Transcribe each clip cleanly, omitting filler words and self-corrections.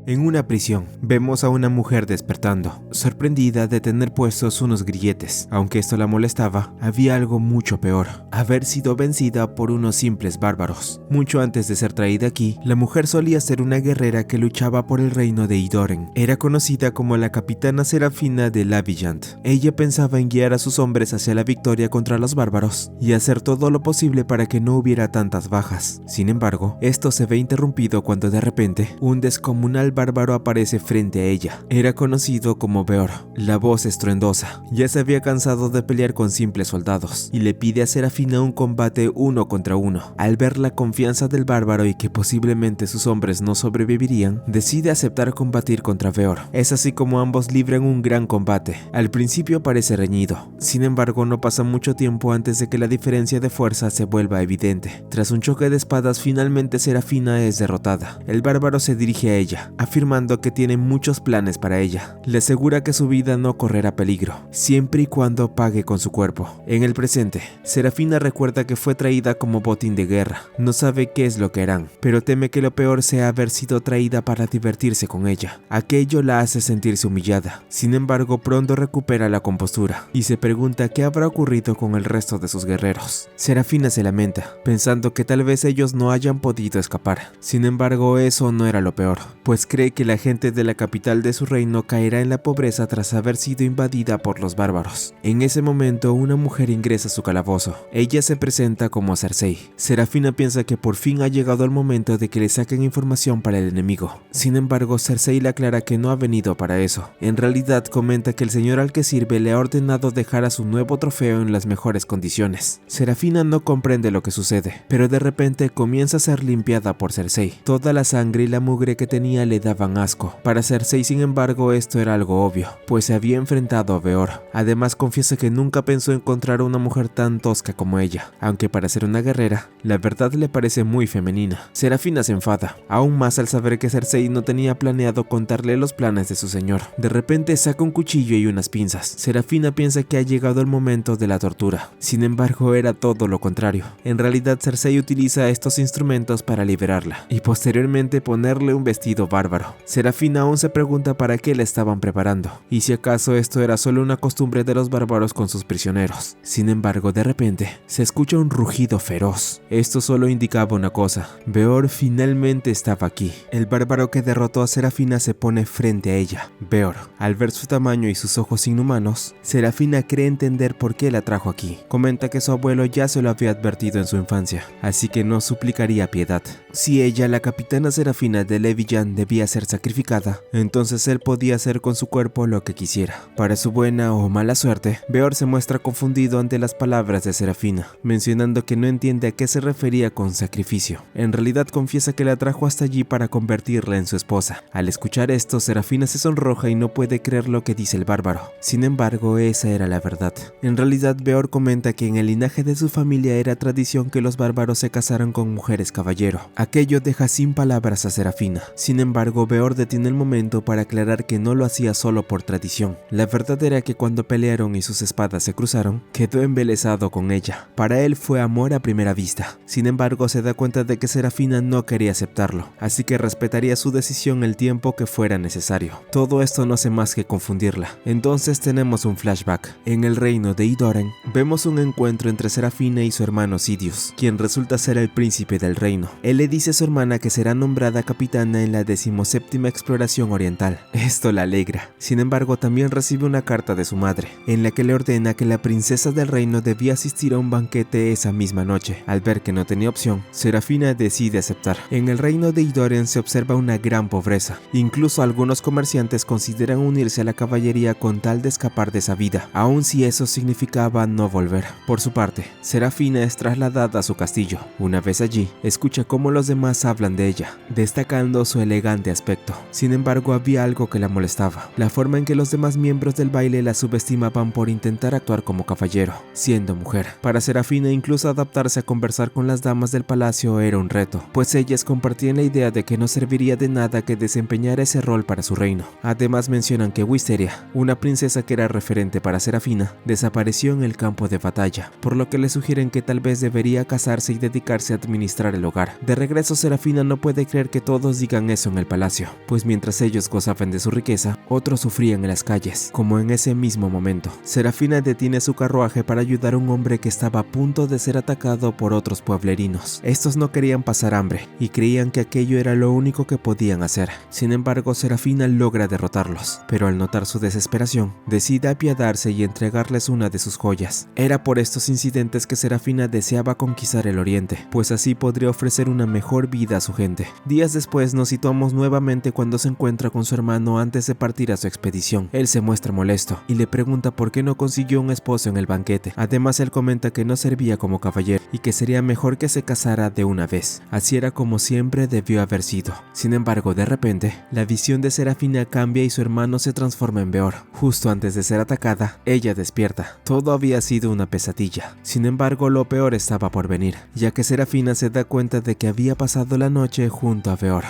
En una prisión, vemos a una mujer despertando, sorprendida de tener puestos unos grilletes. Aunque esto la molestaba, había algo mucho peor: haber sido vencida por unos simples bárbaros. Mucho antes de ser traída aquí, la mujer solía ser una guerrera que luchaba por el reino de Idoren. Era conocida como la capitana Serafina de Lavillant. Ella pensaba en guiar a sus hombres hacia la victoria contra los bárbaros y hacer todo lo posible para que no hubiera tantas bajas. Sin embargo, esto se ve interrumpido cuando de repente un descomunal bárbaro aparece frente a ella. Era conocido como Beor, la voz estruendosa. Ya se había cansado de pelear con simples soldados y le pide a Serafina un combate 1 contra 1. Al ver la confianza del bárbaro y que posiblemente sus hombres no sobrevivirían, decide aceptar combatir contra Beor. Es así como ambos libran un gran combate. Al principio parece reñido, sin embargo no pasa mucho tiempo antes de que la diferencia de fuerza se vuelva evidente. Tras un choque de espadas, finalmente Serafina es derrotada. El bárbaro se dirige a ella, afirmando que tiene muchos planes para ella. Le asegura que su vida no correrá peligro, siempre y cuando pague con su cuerpo. En el presente, Serafina recuerda que fue traída como botín de guerra. No sabe qué es lo que harán, pero teme que lo peor sea haber sido traída para divertirse con ella. Aquello la hace sentirse humillada. Sin embargo, pronto recupera la compostura y se pregunta qué habrá ocurrido con el resto de sus guerreros. Serafina se lamenta, pensando que tal vez ellos no hayan podido escapar. Sin embargo, eso no era lo peor, pues cree que la gente de la capital de su reino caerá en la pobreza tras haber sido invadida por los bárbaros. En ese momento, una mujer ingresa a su calabozo. Ella se presenta como Cersei. Serafina piensa que por fin ha llegado el momento de que le saquen información para el enemigo. Sin embargo, Cersei le aclara que no ha venido para eso. En realidad, comenta que el señor al que sirve le ha ordenado dejar a su nuevo trofeo en las mejores condiciones. Serafina no comprende lo que sucede, pero de repente comienza a ser limpiada por Cersei. Toda la sangre y la mugre que tenía le daban asco. Para Cersei, sin embargo, esto era algo obvio, pues se había enfrentado a Beor. Además, confiesa que nunca pensó encontrar a una mujer tan tosca como ella, aunque para ser una guerrera, la verdad le parece muy femenina. Serafina se enfada, aún más al saber que Cersei no tenía planeado contarle los planes de su señor. De repente saca un cuchillo y unas pinzas. Serafina piensa que ha llegado el momento de la tortura. Sin embargo, era todo lo contrario. En realidad, Cersei utiliza estos instrumentos para liberarla y posteriormente ponerle un vestido bárbaro. Serafina aún se pregunta para qué la estaban preparando y si acaso esto era solo una costumbre de los bárbaros con sus prisioneros. Sin embargo, de repente se escucha un rugido feroz. Esto solo indicaba una cosa: Beor finalmente estaba aquí. El bárbaro que derrotó a Serafina se pone frente a ella. Beor, al ver su tamaño y sus ojos inhumanos, Serafina cree entender por qué la trajo aquí. Comenta que su abuelo ya se lo había advertido en su infancia, así que no suplicaría piedad. Si ella, la capitana Serafina de Lavillant, debía ser sacrificada, entonces él podía hacer con su cuerpo lo que quisiera. Para su buena o mala suerte, Beor se muestra confundido ante las palabras de Serafina, mencionando que no entiende a qué se refería con sacrificio. En realidad confiesa que la trajo hasta allí para convertirla en su esposa. Al escuchar esto, Serafina se sonroja y no puede creer lo que dice el bárbaro. Sin embargo, esa era la verdad. En realidad, Beor comenta que en el linaje de su familia era tradición que los bárbaros se casaran con mujeres caballero. Aquello deja sin palabras a Serafina. Sin embargo, Beor detiene el momento para aclarar que no lo hacía solo por tradición. La verdad era que cuando pelearon y sus espadas se cruzaron, quedó embelesado con ella. Para él fue amor a primera vista. Sin embargo, se da cuenta de que Serafina no quería aceptarlo, así que respetaría su decisión el tiempo que fuera necesario. Todo esto no hace más que confundirla. Entonces tenemos un flashback. En el reino de Idoren, vemos un encuentro entre Serafina y su hermano Sidious, quien resulta ser el príncipe del reino. Él le dice a su hermana que será nombrada capitana en la 17ª exploración oriental. Esto la alegra. Sin embargo, también recibe una carta de su madre, en la que le ordena que la princesa del reino debía asistir a un banquete esa misma noche. Al ver que no tenía opción, Serafina decide aceptar. En el reino de Idoren se observa una gran pobreza. Incluso algunos comerciantes consideran unirse a la caballería con tal de escapar de esa vida, aun si eso significaba no volver. Por su parte, Serafina es trasladada a su castillo. Una vez allí, escucha cómo los demás hablan de ella, destacando su elegante aspecto. Sin embargo, había algo que la molestaba: la forma en que los demás miembros del baile la subestimaban por intentar actuar como caballero, siendo mujer. Para Serafina, incluso adaptarse a conversar con las damas del palacio era un reto, pues ellas compartían la idea de que no serviría de nada que desempeñara ese rol para su reino. Además mencionan que Wisteria, una princesa que era referente para Serafina, desapareció en el campo de batalla, por lo que le sugieren que tal vez debería casarse y dedicarse a administrar el hogar. De regreso, Serafina no puede creer que todos digan eso en el palacio, pues mientras ellos gozaban de su riqueza, otros sufrían en las calles, como en ese mismo momento. Serafina detiene su carruaje para ayudar a un hombre que estaba a punto de ser atacado por otros pueblerinos. Estos no querían pasar hambre y creían que aquello era lo único que podían hacer. Sin embargo, Serafina logra derrotarlos, pero al notar su desesperación, decide apiadarse y entregarles una de sus joyas. Era por estos incidentes que Serafina deseaba conquistar el Oriente, pues así podría ofrecer una mejor vida a su gente. Días después nos situamos nuevamente cuando se encuentra con su hermano antes de partir a su expedición. Él se muestra molesto y le pregunta por qué no consiguió un esposo en el banquete. Además, él comenta que no servía como caballero y que sería mejor que se casara de una vez. Así era como siempre debió haber sido. Sin embargo, de repente, la visión de Serafina cambia y su hermano se transforma en Beor. Justo antes de ser atacada, ella despierta. Todo había sido una pesadilla. Sin embargo, lo peor estaba por venir, ya que Serafina se da cuenta de que había pasado la noche junto a Beor.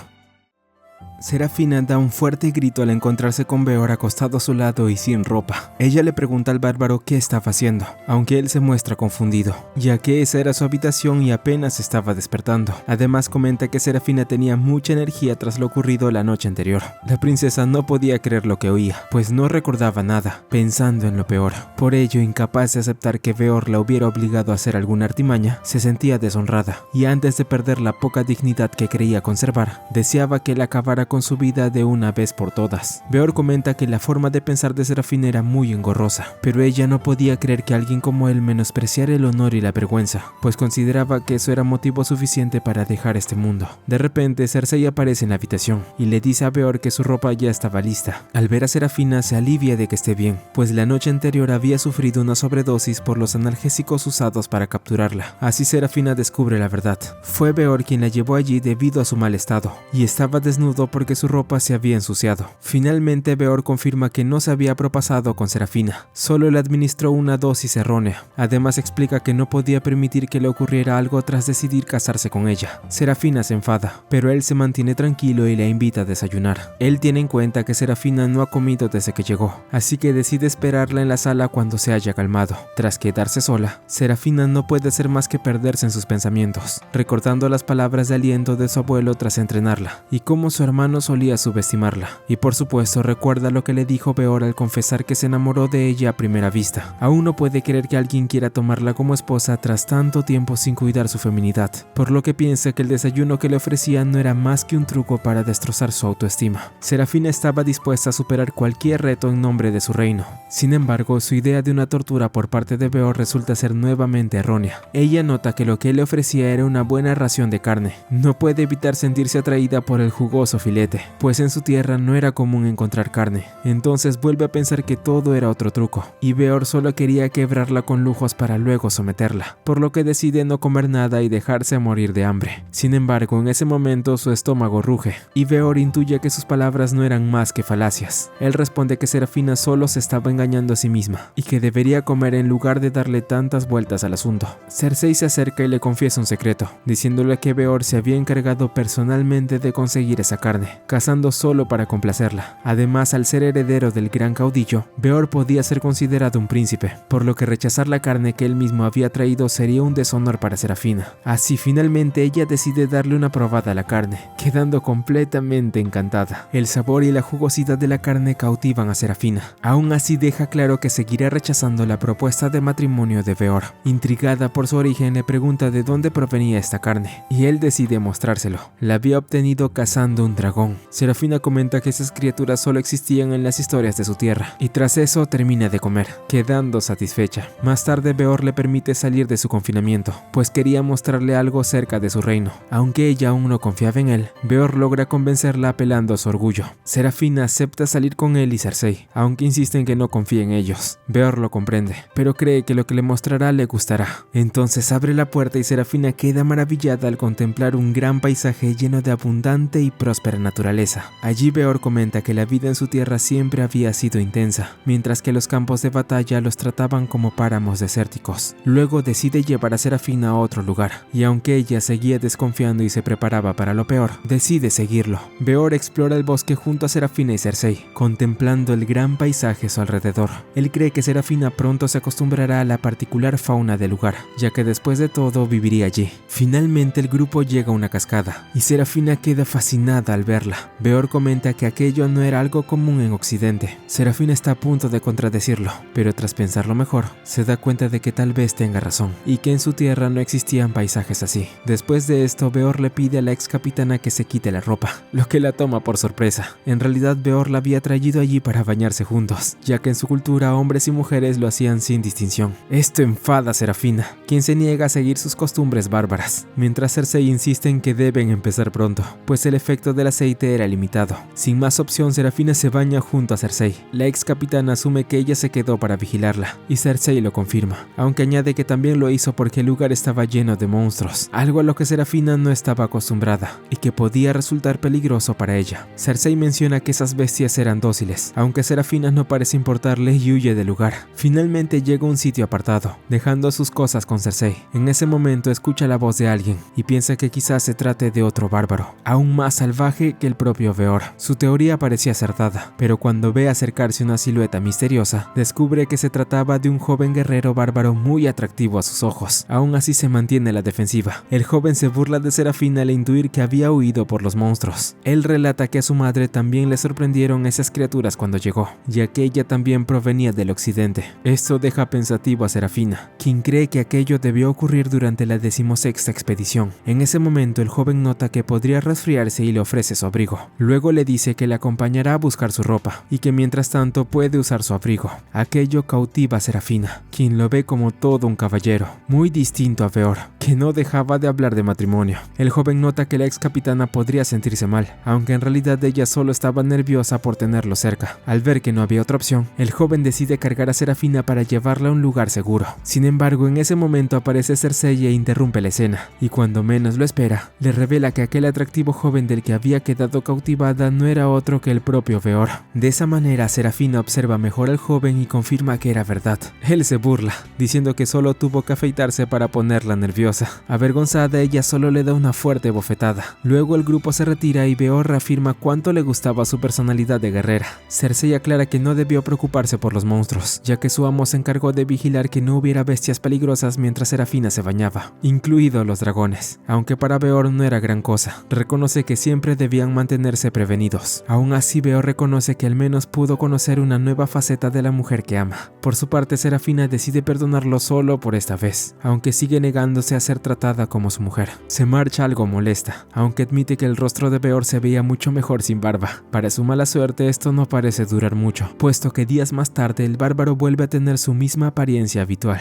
Serafina da un fuerte grito al encontrarse con Beor acostado a su lado y sin ropa. Ella le pregunta al bárbaro qué estaba haciendo, aunque él se muestra confundido, ya que esa era su habitación y apenas estaba despertando. Además comenta que Serafina tenía mucha energía tras lo ocurrido la noche anterior. La princesa no podía creer lo que oía, pues no recordaba nada, pensando en lo peor. Por ello, incapaz de aceptar que Beor la hubiera obligado a hacer alguna artimaña, se sentía deshonrada, y antes de perder la poca dignidad que creía conservar, deseaba que él acabara con su vida de una vez por todas. Beor comenta que la forma de pensar de Serafina era muy engorrosa, pero ella no podía creer que alguien como él menospreciara el honor y la vergüenza, pues consideraba que eso era motivo suficiente para dejar este mundo. De repente, Cersei aparece en la habitación y le dice a Beor que su ropa ya estaba lista. Al ver a Serafina, se alivia de que esté bien, pues la noche anterior había sufrido una sobredosis por los analgésicos usados para capturarla. Así Serafina descubre la verdad. Fue Beor quien la llevó allí debido a su mal estado, y estaba desnudo porque su ropa se había ensuciado. Finalmente, Beor confirma que no se había propasado con Serafina, solo le administró una dosis errónea. Además explica que no podía permitir que le ocurriera algo tras decidir casarse con ella. Serafina se enfada, pero él se mantiene tranquilo y la invita a desayunar. Él tiene en cuenta que Serafina no ha comido desde que llegó, así que decide esperarla en la sala cuando se haya calmado. Tras quedarse sola, Serafina no puede hacer más que perderse en sus pensamientos, recordando las palabras de aliento de su abuelo tras entrenarla, y cómo su hermano solía subestimarla, y por supuesto recuerda lo que le dijo Beor al confesar que se enamoró de ella a primera vista. Aún no puede creer que alguien quiera tomarla como esposa tras tanto tiempo sin cuidar su feminidad, por lo que piensa que el desayuno que le ofrecían no era más que un truco para destrozar su autoestima. Serafina estaba dispuesta a superar cualquier reto en nombre de su reino. Sin embargo, su idea de una tortura por parte de Beor resulta ser nuevamente errónea. Ella nota que lo que él le ofrecía era una buena ración de carne. No puede evitar sentirse atraída por el jugoso filete, pues en su tierra no era común encontrar carne. Entonces vuelve a pensar que todo era otro truco, y Beor solo quería quebrarla con lujos para luego someterla, por lo que decide no comer nada y dejarse morir de hambre. Sin embargo, en ese momento su estómago ruge, y Beor intuye que sus palabras no eran más que falacias. Él responde que Serafina solo se estaba engañando a sí misma, y que debería comer en lugar de darle tantas vueltas al asunto. Cersei se acerca y le confiesa un secreto, diciéndole que Beor se había encargado personalmente de conseguir esa carne, cazando solo para complacerla. Además, al ser heredero del gran caudillo, Beor podía ser considerado un príncipe, por lo que rechazar la carne que él mismo había traído sería un deshonor para Serafina. Así, finalmente ella decide darle una probada a la carne, quedando completamente encantada. El sabor y la jugosidad de la carne cautivan a Serafina. Aún así, deja claro que seguirá rechazando la propuesta de matrimonio de Beor. Intrigada por su origen, le pregunta de dónde provenía esta carne, y él decide mostrárselo. La había obtenido cazando un dragón. Serafina comenta que esas criaturas solo existían en las historias de su tierra, y tras eso termina de comer, quedando satisfecha. Más tarde, Beor le permite salir de su confinamiento, pues quería mostrarle algo cerca de su reino. Aunque ella aún no confiaba en él, Beor logra convencerla apelando a su orgullo. Serafina acepta salir con él y Cersei, aunque insiste en que no confía en ellos. Beor lo comprende, pero cree que lo que le mostrará le gustará. Entonces abre la puerta y Serafina queda maravillada al contemplar un gran paisaje lleno de abundante y próspera naturaleza. Allí Beor comenta que la vida en su tierra siempre había sido intensa, mientras que los campos de batalla los trataban como páramos desérticos. Luego decide llevar a Serafina a otro lugar, y aunque ella seguía desconfiando y se preparaba para lo peor, decide seguirlo. Beor explora el bosque junto a Serafina y Cersei, contemplando el gran paisaje a su alrededor. Él cree que Serafina pronto se acostumbrará a la particular fauna del lugar, ya que después de todo viviría allí. Finalmente el grupo llega a una cascada, y Serafina queda fascinada al verla. Beor comenta que aquello no era algo común en Occidente. Serafina está a punto de contradecirlo, pero tras pensarlo mejor, se da cuenta de que tal vez tenga razón, y que en su tierra no existían paisajes así. Después de esto, Beor le pide a la ex capitana que se quite la ropa, lo que la toma por sorpresa. En realidad, Beor la había traído allí para bañarse juntos, ya que en su cultura hombres y mujeres lo hacían sin distinción. Esto enfada a Serafina, quien se niega a seguir sus costumbres bárbaras, mientras Cersei insiste en que deben empezar pronto, pues el efecto del aceite era limitado. Sin más opción, Serafina se baña junto a Cersei. La ex capitana asume que ella se quedó para vigilarla, y Cersei lo confirma, aunque añade que también lo hizo porque el lugar estaba lleno de monstruos, algo a lo que Serafina no estaba acostumbrada, y que podía resultar peligroso para ella. Cersei menciona que esas bestias eran dóciles, aunque Serafina no parece importarle y huye del lugar. Finalmente llega a un sitio apartado, dejando sus cosas con Cersei. En ese momento escucha la voz de alguien, y piensa que quizás se trate de otro bárbaro, aún más salvaje que el propio Beor. Su teoría parecía acertada, pero cuando ve acercarse una silueta misteriosa, descubre que se trataba de un joven guerrero bárbaro muy atractivo a sus ojos. Aún así se mantiene a la defensiva. El joven se burla de Serafina al intuir que había huido por los monstruos. Él relata que a su madre también le sorprendieron esas criaturas cuando llegó, ya que ella también provenía del occidente. Esto deja pensativo a Serafina, quien cree que aquello debió ocurrir durante la 16ª expedición. En ese momento el joven nota que podría resfriarse y le ofrece su abrigo. Luego le dice que le acompañará a buscar su ropa, y que mientras tanto puede usar su abrigo. Aquello cautiva a Serafina, quien lo ve como todo un caballero, muy distinto a Beor, que no dejaba de hablar de matrimonio. El joven nota que la ex capitana podría sentirse mal, aunque en realidad ella solo estaba nerviosa por tenerlo cerca. Al ver que no había otra opción, el joven decide cargar a Serafina para llevarla a un lugar seguro. Sin embargo, en ese momento aparece Cersei e interrumpe la escena, y cuando menos lo espera, le revela que aquel atractivo joven del que había quedado cautivada no era otro que el propio Beor. De esa manera, Serafina observa mejor al joven y confirma que era verdad. Él se burla, diciendo que solo tuvo que afeitarse para ponerla nerviosa. Avergonzada, ella solo le da una fuerte bofetada. Luego el grupo se retira y Beor reafirma cuánto le gustaba su personalidad de guerrera. Cersei aclara que no debió preocuparse por los monstruos, ya que su amo se encargó de vigilar que no hubiera bestias peligrosas mientras Serafina se bañaba, incluidos los dragones. Aunque para Beor no era gran cosa, reconoce que siempre debían mantenerse prevenidos. Aún así, Beor reconoce que al menos pudo conocer una nueva faceta de la mujer que ama. Por su parte, Serafina decide perdonarlo solo por esta vez, aunque sigue negándose a ser tratada como su mujer. Se marcha algo molesta, aunque admite que el rostro de Beor se veía mucho mejor sin barba. Para su mala suerte, esto no parece durar mucho, puesto que días más tarde el bárbaro vuelve a tener su misma apariencia habitual.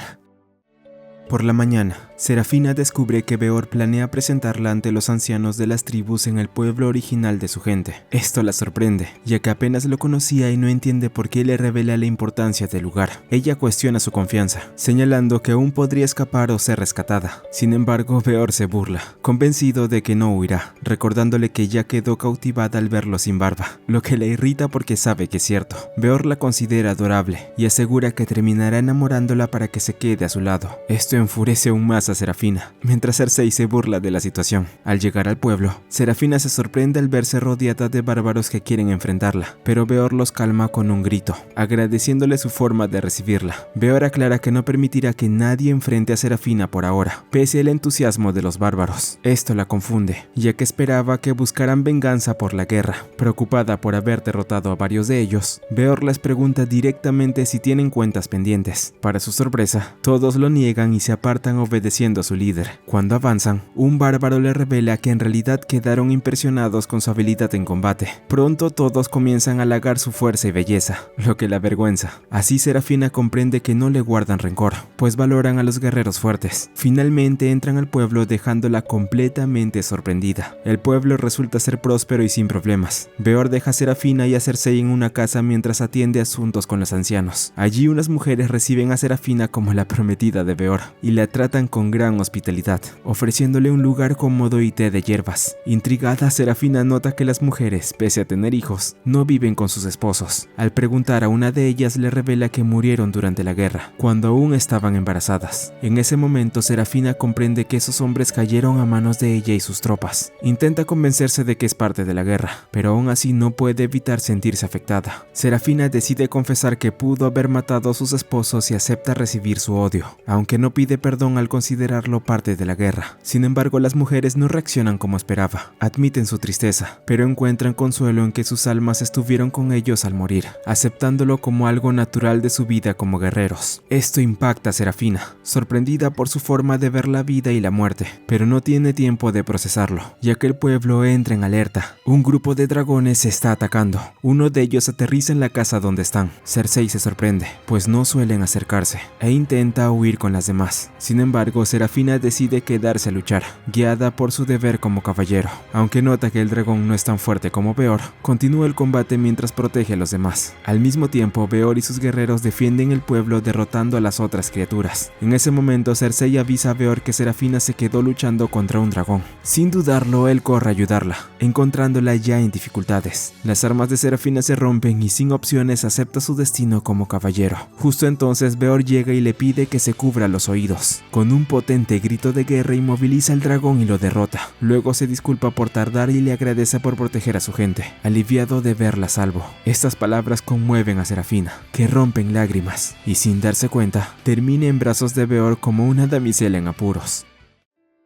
Por la mañana, Serafina descubre que Beor planea presentarla ante los ancianos de las tribus en el pueblo original de su gente. Esto la sorprende, ya que apenas lo conocía y no entiende por qué le revela la importancia del lugar. Ella cuestiona su confianza, señalando que aún podría escapar o ser rescatada. Sin embargo, Beor se burla, convencido de que no huirá, recordándole que ya quedó cautivada al verlo sin barba, lo que le irrita porque sabe que es cierto. Beor la considera adorable y asegura que terminará enamorándola para que se quede a su lado. Esto enfurece aún más a Serafina, mientras Cersei se burla de la situación. Al llegar al pueblo, Serafina se sorprende al verse rodeada de bárbaros que quieren enfrentarla, pero Beor los calma con un grito, agradeciéndole su forma de recibirla. Beor aclara que no permitirá que nadie enfrente a Serafina por ahora, pese al entusiasmo de los bárbaros. Esto la confunde, ya que esperaba que buscaran venganza por la guerra. Preocupada por haber derrotado a varios de ellos, Beor les pregunta directamente si tienen cuentas pendientes. Para su sorpresa, todos lo niegan y se apartan obedeciendo a su líder. Cuando avanzan, un bárbaro le revela que en realidad quedaron impresionados con su habilidad en combate. Pronto todos comienzan a halagar su fuerza y belleza, lo que la avergüenza. Así Serafina comprende que no le guardan rencor, pues valoran a los guerreros fuertes. Finalmente entran al pueblo dejándola completamente sorprendida. El pueblo resulta ser próspero y sin problemas. Beor deja a Serafina y a Cersei en una casa mientras atiende asuntos con los ancianos. Allí unas mujeres reciben a Serafina como la prometida de Beor y la tratan con gran hospitalidad, ofreciéndole un lugar cómodo y té de hierbas. Intrigada, Serafina nota que las mujeres, pese a tener hijos, no viven con sus esposos. Al preguntar a una de ellas, le revela que murieron durante la guerra, cuando aún estaban embarazadas. En ese momento, Serafina comprende que esos hombres cayeron a manos de ella y sus tropas. Intenta convencerse de que es parte de la guerra, pero aún así no puede evitar sentirse afectada. Serafina decide confesar que pudo haber matado a sus esposos y acepta recibir su odio. Aunque no pide pide perdón al considerarlo parte de la guerra. Sin embargo, las mujeres no reaccionan como esperaba, admiten su tristeza, pero encuentran consuelo en que sus almas estuvieron con ellos al morir, aceptándolo como algo natural de su vida como guerreros. Esto impacta a Serafina, sorprendida por su forma de ver la vida y la muerte, pero no tiene tiempo de procesarlo, ya que el pueblo entra en alerta. Un grupo de dragones se está atacando. Uno de ellos aterriza en la casa donde están. Cersei se sorprende, pues no suelen acercarse, e intenta huir con las demás. Sin embargo, Serafina decide quedarse a luchar, guiada por su deber como caballero. Aunque nota que el dragón no es tan fuerte como Beor, continúa el combate mientras protege a los demás. Al mismo tiempo, Beor y sus guerreros defienden el pueblo derrotando a las otras criaturas. En ese momento, Cersei avisa a Beor que Serafina se quedó luchando contra un dragón. Sin dudarlo, él corre a ayudarla, encontrándola ya en dificultades. Las armas de Serafina se rompen y sin opciones acepta su destino como caballero. Justo entonces Beor llega y le pide que se cubra los oídos. Con un potente grito de guerra inmoviliza al dragón y lo derrota. Luego se disculpa por tardar y le agradece por proteger a su gente, aliviado de verla a salvo. Estas palabras conmueven a Serafina, que rompe en lágrimas, y sin darse cuenta, termina en brazos de Beor como una damisela en apuros.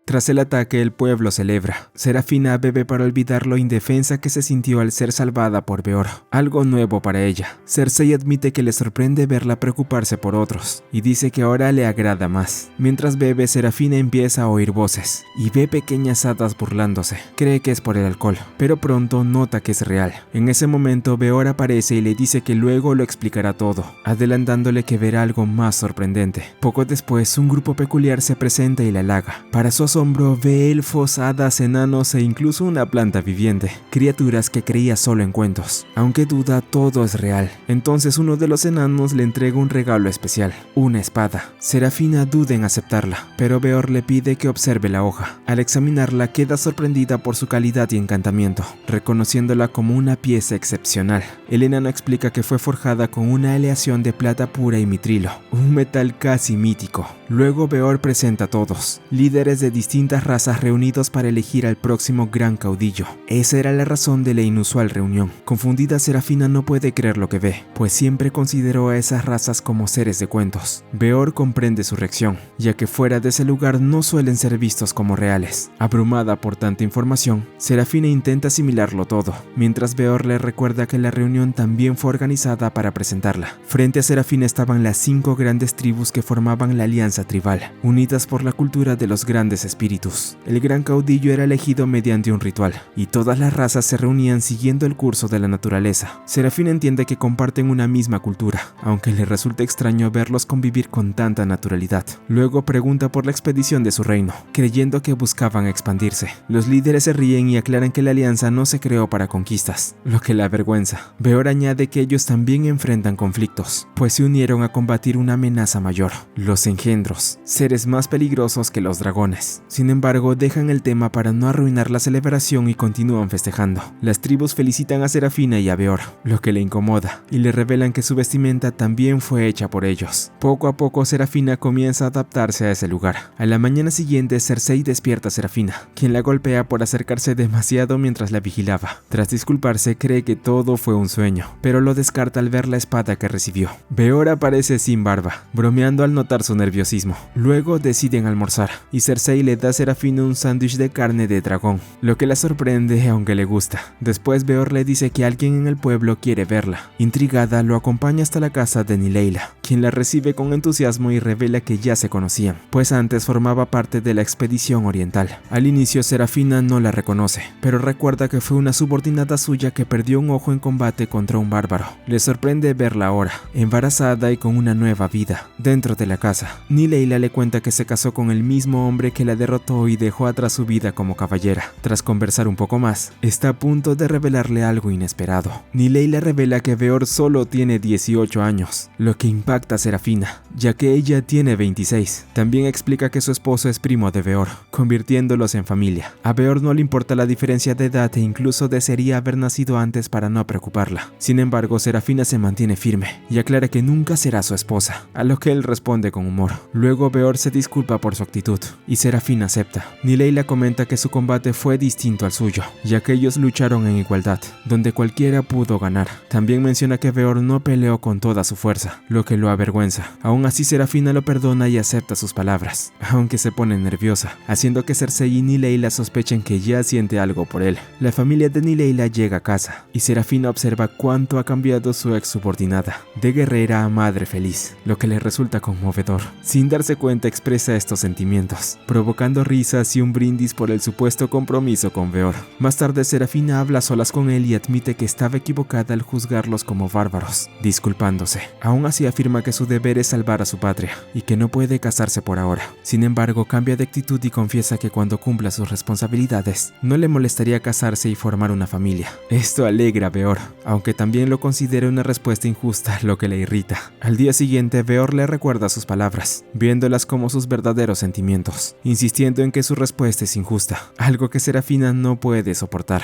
Tras el ataque, el pueblo celebra. Serafina bebe para olvidar lo indefensa que se sintió al ser salvada por Beor, algo nuevo para ella. Cersei admite que le sorprende verla preocuparse por otros, y dice que ahora le agrada más. Mientras bebe, Serafina empieza a oír voces, y ve pequeñas hadas burlándose. Cree que es por el alcohol, pero pronto nota que es real. En ese momento, Beor aparece y le dice que luego lo explicará todo, adelantándole que verá algo más sorprendente. Poco después, un grupo peculiar se presenta y la halaga. Para su asombro, ve elfos, hadas, enanos e incluso una planta viviente, criaturas que creía solo en cuentos. Aunque duda, todo es real. Entonces uno de los enanos le entrega un regalo especial, una espada. Serafina duda en aceptarla, pero Beor le pide que observe la hoja. Al examinarla, queda sorprendida por su calidad y encantamiento, reconociéndola como una pieza excepcional. El enano explica que fue forjada con una aleación de plata pura y mitrilo, un metal casi mítico. Luego Beor presenta a todos, líderes de distintas razas reunidos para elegir al próximo gran caudillo. Esa era la razón de la inusual reunión. Confundida, Serafina no puede creer lo que ve, pues siempre consideró a esas razas como seres de cuentos. Beor comprende su reacción, ya que fuera de ese lugar no suelen ser vistos como reales. Abrumada por tanta información, Serafina intenta asimilarlo todo, mientras Beor le recuerda que la reunión también fue organizada para presentarla. Frente a Serafina estaban las 5 grandes tribus que formaban la alianza tribal, unidas por la cultura de los grandes espíritus. El gran caudillo era elegido mediante un ritual, y todas las razas se reunían siguiendo el curso de la naturaleza. Serafina entiende que comparten una misma cultura, aunque le resulta extraño verlos convivir con tanta naturalidad. Luego pregunta por la expedición de su reino, creyendo que buscaban expandirse. Los líderes se ríen y aclaran que la alianza no se creó para conquistas, lo que la avergüenza. Beor añade que ellos también enfrentan conflictos, pues se unieron a combatir una amenaza mayor, los engendros, seres más peligrosos que los dragones. Sin embargo, dejan el tema para no arruinar la celebración y continúan festejando. Las tribus felicitan a Serafina y a Beor, lo que le incomoda, y le revelan que su vestimenta también fue hecha por ellos. Poco a poco, Serafina comienza a adaptarse a ese lugar. A la mañana siguiente, Cersei despierta a Serafina, quien la golpea por acercarse demasiado mientras la vigilaba. Tras disculparse, cree que todo fue un sueño, pero lo descarta al ver la espada que recibió. Beor aparece sin barba, bromeando al notar su nerviosismo. Luego deciden almorzar, y Cersei le da a Serafina un sándwich de carne de dragón, lo que la sorprende aunque le gusta. Después Beor le dice que alguien en el pueblo quiere verla. Intrigada, lo acompaña hasta la casa de Nileila, quien la recibe con entusiasmo y revela que ya se conocían, pues antes formaba parte de la expedición oriental. Al inicio Serafina no la reconoce, pero recuerda que fue una subordinada suya que perdió un ojo en combate contra un bárbaro. Le sorprende verla ahora, embarazada y con una nueva vida, dentro de la casa. Nileila le cuenta que se casó con el mismo hombre que la derrotó y dejó atrás su vida como caballera. Tras conversar un poco más, está a punto de revelarle algo inesperado. Nileila revela que Beor solo tiene 18 años, lo que impacta a Serafina, ya que ella tiene 26. También explica que su esposo es primo de Beor, convirtiéndolos en familia. A Beor no le importa la diferencia de edad e incluso desearía haber nacido antes para no preocuparla. Sin embargo, Serafina se mantiene firme y aclara que nunca será su esposa, a lo que él responde con humor. Luego Beor se disculpa por su actitud, y Serafina Serafina acepta. Nileila comenta que su combate fue distinto al suyo, ya que ellos lucharon en igualdad, donde cualquiera pudo ganar. También menciona que Beor no peleó con toda su fuerza, lo que lo avergüenza. Aún así Serafina lo perdona y acepta sus palabras, aunque se pone nerviosa, haciendo que Cersei y Nileila sospechen que ya siente algo por él. La familia de Nileila llega a casa, y Serafina observa cuánto ha cambiado su ex subordinada, de guerrera a madre feliz, lo que le resulta conmovedor. Sin darse cuenta expresa estos sentimientos, provocando risas y un brindis por el supuesto compromiso con Beor. Más tarde Serafina habla a solas con él y admite que estaba equivocada al juzgarlos como bárbaros, disculpándose. Aún así afirma que su deber es salvar a su patria, y que no puede casarse por ahora. Sin embargo, cambia de actitud y confiesa que cuando cumpla sus responsabilidades, no le molestaría casarse y formar una familia. Esto alegra a Beor, aunque también lo considera una respuesta injusta, lo que le irrita. Al día siguiente, Beor le recuerda sus palabras, viéndolas como sus verdaderos sentimientos, insistiendo en que su respuesta es injusta, algo que Serafina no puede soportar.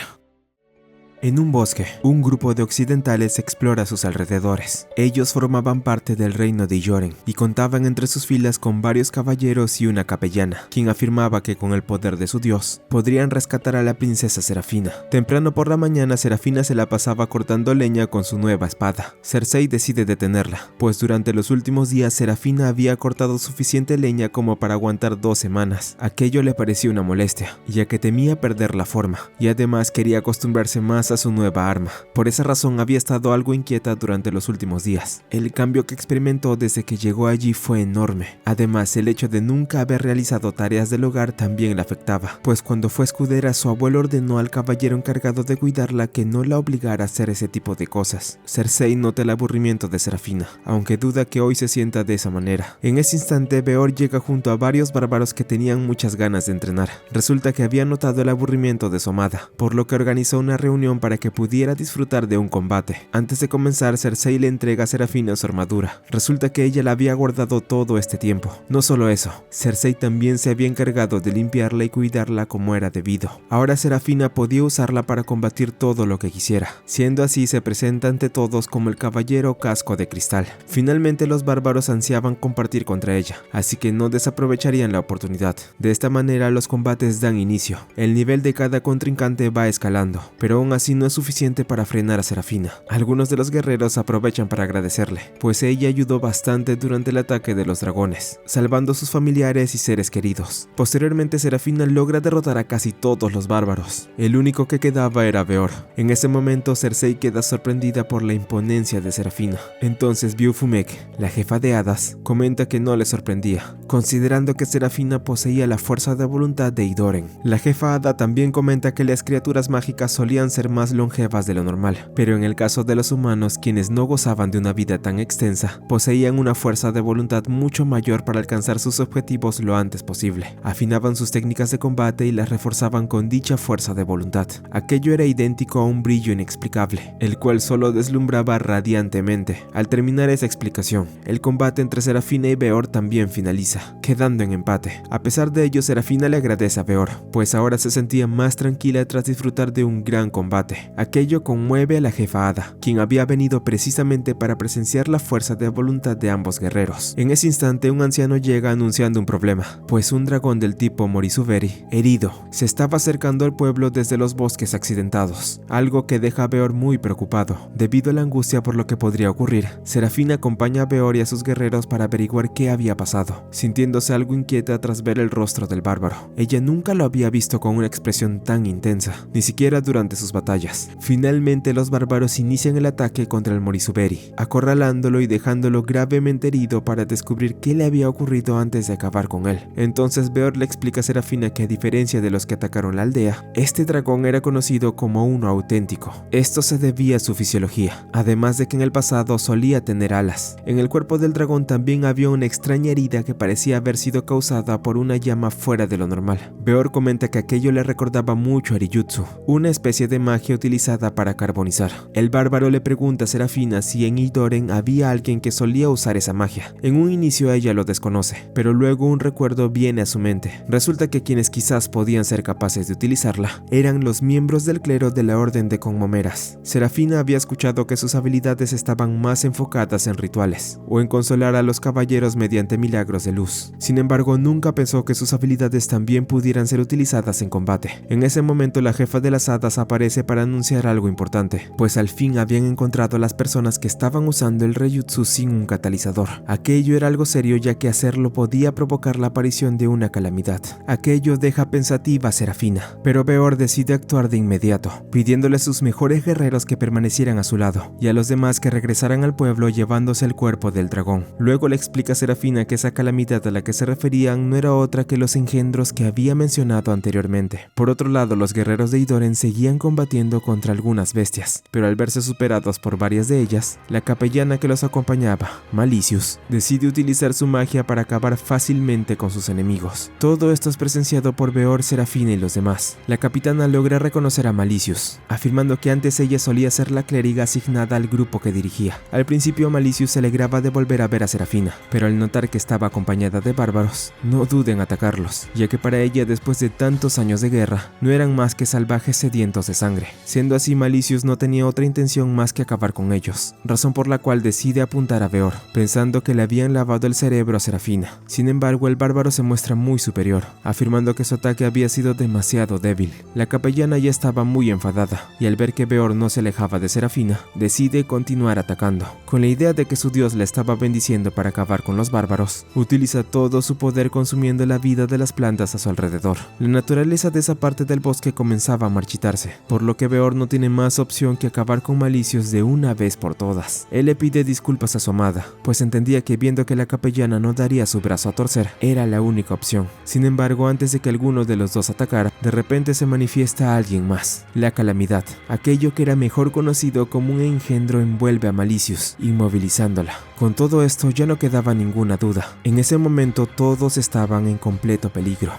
En un bosque, un grupo de occidentales explora sus alrededores. Ellos formaban parte del reino de Ioren y contaban entre sus filas con varios caballeros y una capellana, quien afirmaba que con el poder de su dios podrían rescatar a la princesa Serafina. Temprano por la mañana, Serafina se la pasaba cortando leña con su nueva espada. Cersei decide detenerla, pues durante los últimos días Serafina había cortado suficiente leña como para aguantar 2 semanas. Aquello le pareció una molestia, ya que temía perder la forma, y además quería acostumbrarse más a su nueva arma. Por esa razón había estado algo inquieta durante los últimos días. El cambio que experimentó desde que llegó allí fue enorme. Además, el hecho de nunca haber realizado tareas del hogar también la afectaba, pues cuando fue escudera su abuelo ordenó al caballero encargado de cuidarla que no la obligara a hacer ese tipo de cosas. Cersei nota el aburrimiento de Serafina, aunque duda que hoy se sienta de esa manera. En ese instante, Beor llega junto a varios bárbaros que tenían muchas ganas de entrenar. Resulta que había notado el aburrimiento de su amada, por lo que organizó una reunión para que pudiera disfrutar de un combate. Antes de comenzar, Cersei le entrega a Serafina su armadura. Resulta que ella la había guardado todo este tiempo. No solo eso, Cersei también se había encargado de limpiarla y cuidarla como era debido. Ahora Serafina podía usarla para combatir todo lo que quisiera. Siendo así, se presenta ante todos como el caballero casco de cristal. Finalmente los bárbaros ansiaban compartir contra ella, así que no desaprovecharían la oportunidad. De esta manera los combates dan inicio. El nivel de cada contrincante va escalando, pero aún así no es suficiente para frenar a Serafina. Algunos de los guerreros aprovechan para agradecerle, pues ella ayudó bastante durante el ataque de los dragones, salvando a sus familiares y seres queridos. Posteriormente Serafina logra derrotar a casi todos los bárbaros. El único que quedaba era Beor. En ese momento Cersei queda sorprendida por la imponencia de Serafina. Entonces Viufumek, la jefa de hadas, comenta que no le sorprendía, considerando que Serafina poseía la fuerza de voluntad de Idoren. La jefa hada también comenta que las criaturas mágicas solían ser más longevas de lo normal, pero en el caso de los humanos, quienes no gozaban de una vida tan extensa, poseían una fuerza de voluntad mucho mayor para alcanzar sus objetivos lo antes posible. Afinaban sus técnicas de combate y las reforzaban con dicha fuerza de voluntad. Aquello era idéntico a un brillo inexplicable, el cual solo deslumbraba radiantemente. Al terminar esa explicación, el combate entre Serafina y Beor también finaliza, quedando en empate. A pesar de ello, Serafina le agradece a Beor, pues ahora se sentía más tranquila tras disfrutar de un gran combate. Aquello conmueve a la jefa hada, quien había venido precisamente para presenciar la fuerza de voluntad de ambos guerreros. En ese instante, un anciano llega anunciando un problema, pues un dragón del tipo Morisuveri, herido, se estaba acercando al pueblo desde los bosques accidentados, algo que deja a Beor muy preocupado. Debido a la angustia por lo que podría ocurrir, Serafina acompaña a Beor y a sus guerreros para averiguar qué había pasado, sintiéndose algo inquieta tras ver el rostro del bárbaro. Ella nunca lo había visto con una expresión tan intensa, ni siquiera durante sus batallas. Finalmente los bárbaros inician el ataque contra el Morisuveri, acorralándolo y dejándolo gravemente herido para descubrir qué le había ocurrido antes de acabar con él. Entonces Beor le explica a Serafina que a diferencia de los que atacaron la aldea, este dragón era conocido como uno auténtico. Esto se debía a su fisiología, además de que en el pasado solía tener alas. En el cuerpo del dragón también había una extraña herida que parecía haber sido causada por una llama fuera de lo normal. Beor comenta que aquello le recordaba mucho a Ryujutsu, una especie de magia magia utilizada para carbonizar. El bárbaro le pregunta a Serafina si en Idoren había alguien que solía usar esa magia. En un inicio ella lo desconoce, pero luego un recuerdo viene a su mente. Resulta que quienes quizás podían ser capaces de utilizarla eran los miembros del clero de la Orden de Conmomeras. Serafina había escuchado que sus habilidades estaban más enfocadas en rituales o en consolar a los caballeros mediante milagros de luz. Sin embargo, nunca pensó que sus habilidades también pudieran ser utilizadas en combate. En ese momento, la jefa de las hadas aparece para anunciar algo importante, pues al fin habían encontrado a las personas que estaban usando el Reijutsu sin un catalizador. Aquello era algo serio, ya que hacerlo podía provocar la aparición de una calamidad. Aquello deja pensativa a Serafina, pero Beor decide actuar de inmediato, pidiéndole a sus mejores guerreros que permanecieran a su lado y a los demás que regresaran al pueblo llevándose el cuerpo del dragón. Luego le explica a Serafina que esa calamidad a la que se referían no era otra que los engendros que había mencionado anteriormente. Por otro lado, los guerreros de Idoren seguían combatiendo contra algunas bestias, pero al verse superados por varias de ellas, la capellana que los acompañaba, Malicious, decide utilizar su magia para acabar fácilmente con sus enemigos. Todo esto es presenciado por Beor, Serafina y los demás. La capitana logra reconocer a Malicious, afirmando que antes ella solía ser la clériga asignada al grupo que dirigía. Al principio Malicious se alegraba de volver a ver a Serafina, pero al notar que estaba acompañada de bárbaros, no duda en atacarlos, ya que para ella, después de tantos años de guerra, no eran más que salvajes sedientos de sangre. Siendo así, Malicious no tenía otra intención más que acabar con ellos, razón por la cual decide apuntar a Beor, pensando que le habían lavado el cerebro a Serafina. Sin embargo, el bárbaro se muestra muy superior, afirmando que su ataque había sido demasiado débil. La capellana ya estaba muy enfadada, y al ver que Beor no se alejaba de Serafina, decide continuar atacando. Con la idea de que su dios la estaba bendiciendo para acabar con los bárbaros, utiliza todo su poder consumiendo la vida de las plantas a su alrededor. La naturaleza de esa parte del bosque comenzaba a marchitarse, por lo que Beor no tiene más opción que acabar con Malicious de una vez por todas. Él le pide disculpas a su amada, pues entendía que viendo que la capellana no daría su brazo a torcer, era la única opción. Sin embargo, antes de que alguno de los dos atacara, de repente se manifiesta alguien más, la calamidad. Aquello que era mejor conocido como un engendro envuelve a Malicious, inmovilizándola. Con todo esto ya no quedaba ninguna duda. En ese momento todos estaban en completo peligro.